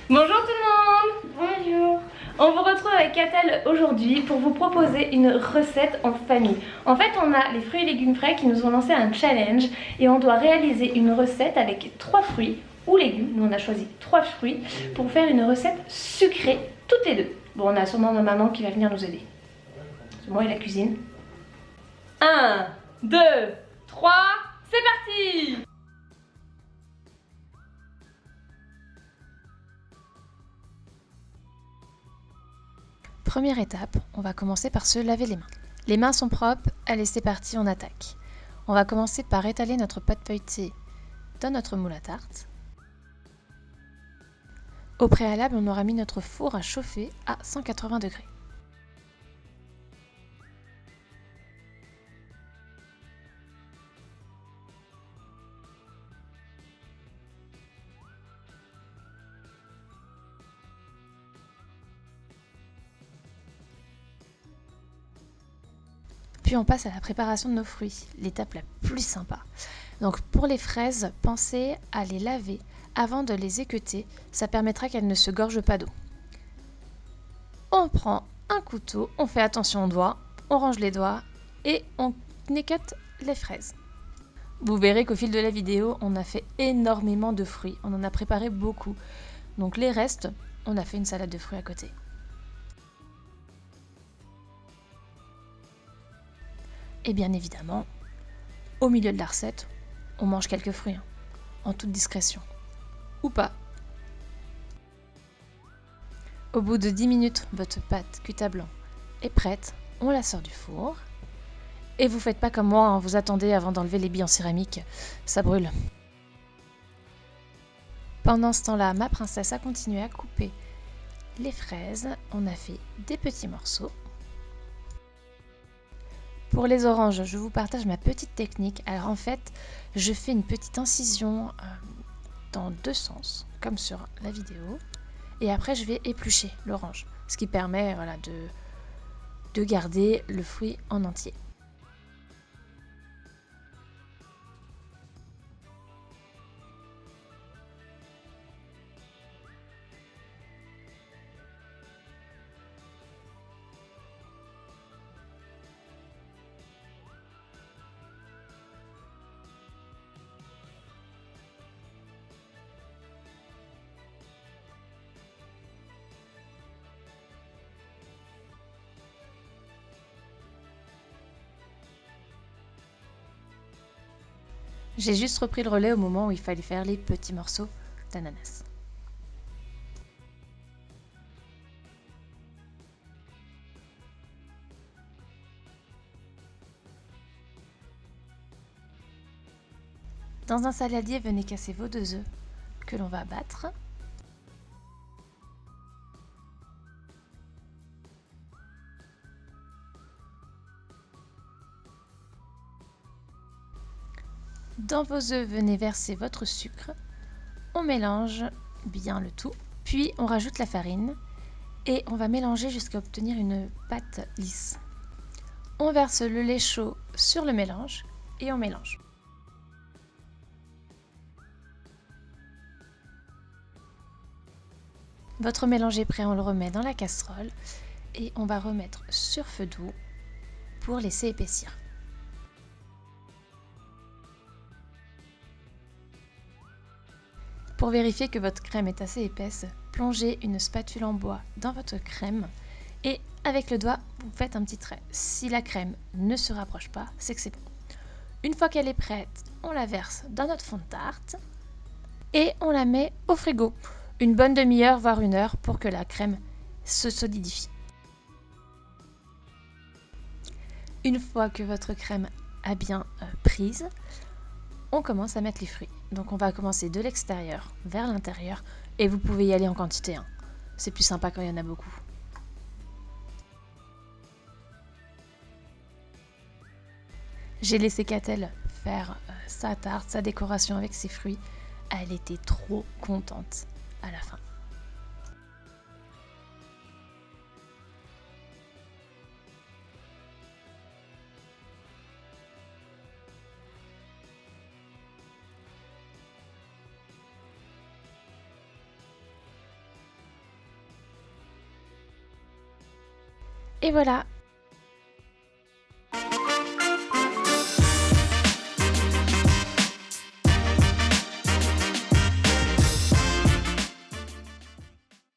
Bonjour tout le monde. Bonjour. On vous retrouve avec Catel aujourd'hui pour vous proposer une recette en famille. En fait, on a les fruits et légumes frais qui nous ont lancé un challenge et on doit réaliser une recette avec 3 fruits ou légumes. Nous on a choisi 3 fruits pour faire une recette sucrée toutes les deux. Bon, on a sûrement ma maman qui va venir nous aider. C'est moi et la cuisine. 1, 2, 3, c'est parti! Première étape, on va commencer par se laver les mains. Les mains sont propres, allez c'est parti, on attaque. On va commencer par étaler notre pâte feuilletée dans notre moule à tarte. Au préalable, on aura mis notre four à chauffer à 180 degrés. Puis on passe à la préparation de nos fruits, l'étape la plus sympa. Donc pour les fraises, pensez à les laver avant de les équeuter, ça permettra qu'elles ne se gorgent pas d'eau. On prend un couteau, on fait attention aux doigts, on range les doigts et on équeute les fraises. Vous verrez qu'au fil de la vidéo, on a fait énormément de fruits, on en a préparé beaucoup. Donc les restes, on a fait une salade de fruits à côté. Et bien évidemment, au milieu de la recette, on mange quelques fruits, en toute discrétion. Ou pas. Au bout de 10 minutes, votre pâte cuite à blanc est prête, on la sort du four. Et vous faites pas comme moi, vous attendez avant d'enlever les billes en céramique, ça brûle. Pendant ce temps-là, ma princesse a continué à couper les fraises, on a fait des petits morceaux. Pour les oranges, je vous partage ma petite technique. Alors en fait, je fais une petite incision dans 2 sens, comme sur la vidéo. Et après, je vais éplucher l'orange, ce qui permet de garder le fruit en entier. J'ai juste repris le relais au moment où il fallait faire les petits morceaux d'ananas. Dans un saladier, venez casser vos 2 œufs que l'on va battre. Dans vos œufs, venez verser votre sucre. On mélange bien le tout, puis on rajoute la farine et on va mélanger jusqu'à obtenir une pâte lisse. On verse le lait chaud sur le mélange et on mélange. Votre mélange est prêt, on le remet dans la casserole et on va remettre sur feu doux pour laisser épaissir. Pour vérifier que votre crème est assez épaisse, plongez une spatule en bois dans votre crème et avec le doigt, vous faites un petit trait. Si la crème ne se rapproche pas, c'est que c'est bon. Une fois qu'elle est prête, on la verse dans notre fond de tarte et on la met au frigo. Une bonne demi-heure, voire 1 heure pour que la crème se solidifie. Une fois que votre crème a bien prise, on commence à mettre les fruits. Donc on va commencer de l'extérieur vers l'intérieur et vous pouvez y aller en quantité. C'est plus sympa quand il y en a beaucoup. J'ai laissé Catel faire sa tarte, sa décoration avec ses fruits. Elle était trop contente à la fin. Et voilà,